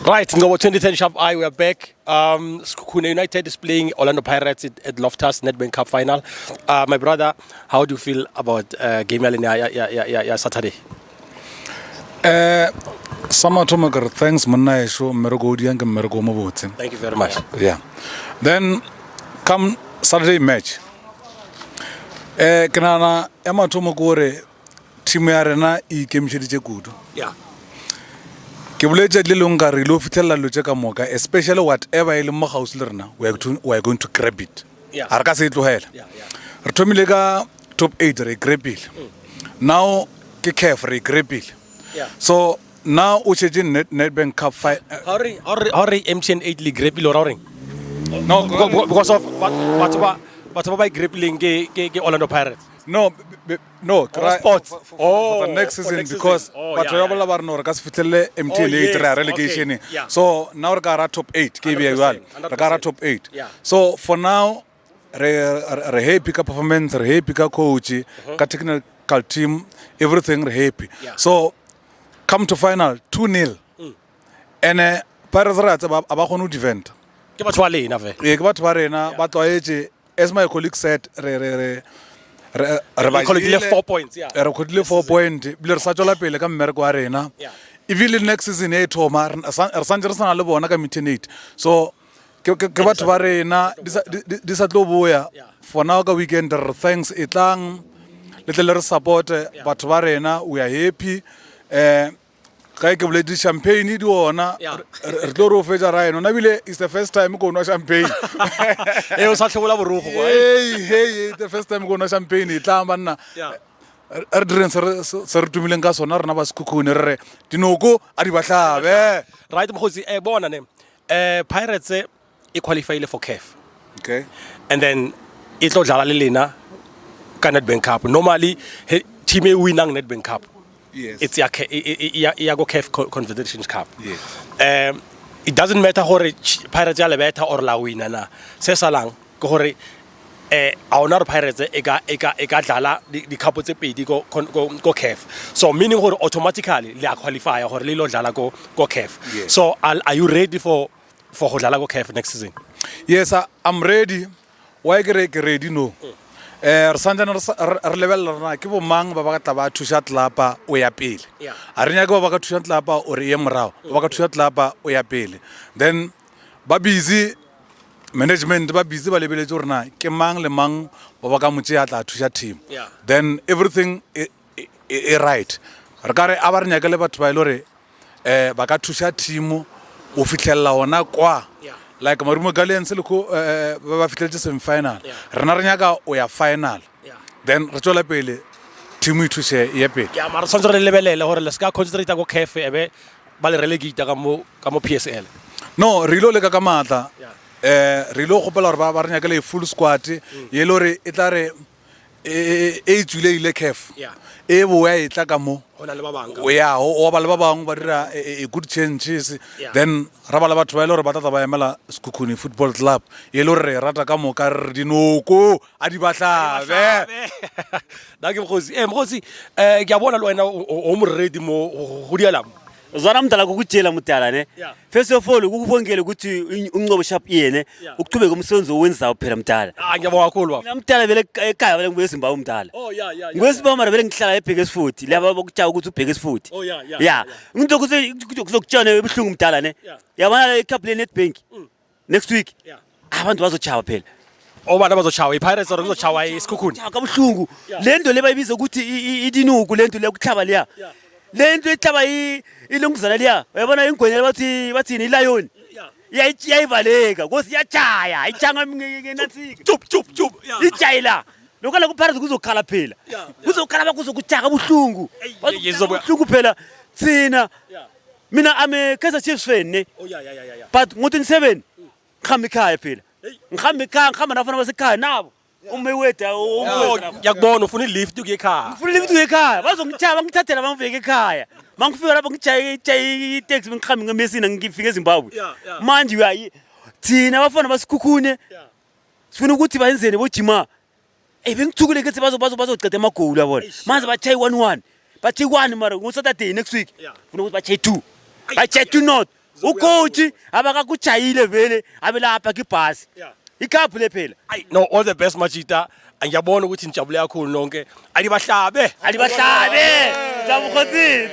Right, in 2010 Sharp Eye, we are back. Sekhukhune United is playing Orlando Pirates at Loftus Nedbank Cup Final. My brother, how do you feel about game Saturday? Samatomagar, thanks Manai show Mergodian and Mergomo. Thank you very much. Yeah. Then come Saturday match. Kanana Emma Tomogore Timarena e came good. Yeah. Kibulete Lilunga Rilofitella Lucheka Moka, especially whatever Elma House learner, we are going to grab it. Yeah. Arcasi to hell. Yeah. Tomilega top 8 a great bill. Now Keke for a great bill. Yeah. So now Uchejin Nedbank Cup Final. Hurry, MTN 8 League great bill or roaring? No, because of what about grappling Orlando Pirates? No, try sports. For the next season because relegation. So now we are top 8. KBA top 8. So for now, re happy performance, re happy coach, technical team, everything re happy. So come to final 2-0. And Pirates are about to defend. As my colleague said, Recorded 4 points, yeah. Recorded 4 points. Bler sachola pele ka mmereko wa rena. Even next season e thoma Sanjers na le bona ka meeting. So ke batho ba rena di sa tlo boya for now ka weekend thanks itlang le support batho ba rena we are happy ka ke bole di champagne di ona re tlo ro fetsa ra eno na bile is the first time go nwa champagne o sa tlhobola borugo hey the first time go nwa champagne itla banna re direng se re tumileng ka sona rena ba Sekhukhune re dinoko a di batlabe right mkhosi bona ne Pirates e qualify for CAF. Okay. And then it tlo dlala le lena ka Nedbank Cup. Normally team e winang Nedbank Cup. Yes. It's ya go CAF Confederations Cup. Yes. It doesn't matter hore Pirates ya le beta or la wina na. Se salang go hore our Pirates e ka dlala di cup tse pedi go CAF. So meaning hore automatically le qualify hore le lo dlala go CAF. Yes. So are you ready for go dlala go CAF next season? Yes, I'm ready. Why get ready no? Sanjana re level rena ke bo mang ba ba ka tla thusha tlapa o ya pele a re nyaka ba ka thusha tlapa o re ye morao ba ka thusha tlapa o ya pele then ba busy management ba busy ba lebeletse rena ke mang le mang ba ka motse ya tla thusha team then everything is right re ka re a ba re nyaka le batho ba ile re ba ka thusha team o fitlhella ona kwa like Marumo Gallians loko ba fitlhetse semi final rena re nyaka o ya final then re tsola pele team e thuse ye pele ya mara santse re lebelela hore le ska concentrate go CAF ebe ba le relegate ka mo PSL no re lo le ka matla re lo gopela hore ba re nyaka le full squad ye lo re e tla re e tsule ile CAF e bo ya itla ka mo hona le ba banga o ba le ba bang ba dira a good changes then ra ba le batho ba ile re batla ba emela Sekhukhune Football Club ye lo re rata ka mo ka re dinoko a di batlabe da ke mkhosi ke a bona le wena o mo ready mo go diala Zwana mdala kukutshela mudala ne first of all ukubongela ukuthi unqobo sharp yene ukuthubeka umsebenzi owenzayo phela mdala ngiyabonga kakhulu baba mdala vele ekhaya vele ngibesimba umdala ngibesimba mara vele ngihlala eBhekes futhi laba bokutshaka ukuthi uBhekes futhi into kuzokutshana ebhlungu mdala ne yabona icup le Nedbank next week abantu bazochawa phela obana bazochawa iPirates or kuzochawa iSekhukhune kabuhlungu lento le bayibiza ukuthi idinuku lento le kuhlaba leya lento ehlaba ilunguzana leya uyabona ingwenyela bathi ni lion yayivaleka ngosi yachaya ichanga ngenatsika chup ijayila lokala kuPirates kuzokhala phela kuzokhala bakuzokutshaka buhlungu buhlungu phela thina mina ame Kaizer Chiefs fan ne but ngo27 ngihamba ekhaya phela ngihamba nafana basekhaya nabo umewetha yakubona ufuna ilift uyekhaya ufuna ilift uyekhaya bazongitshaba ngithathela bangiveke ekhaya mangifika lapho ngijaye itaxi ngikhambi ngemesina ngifike eZimbabwe manje uyayi thina abafana baSekhukhune sifuna ukuthi bayenzene bojima bengithukule ke bazoceda amagoli yabona manje bachayi 1-1 bathi 1 mara ngo Saturday next week funa ukuthi bachayi 2 bachayi 2 not ucoach abakakujayile vele abelapha kibhasi icup le phela Ayi no, all the best Machita. Ngiyabona ukuthi nijabule kakhulu nonke. Alibahlabe. alibahlabe jabukhosini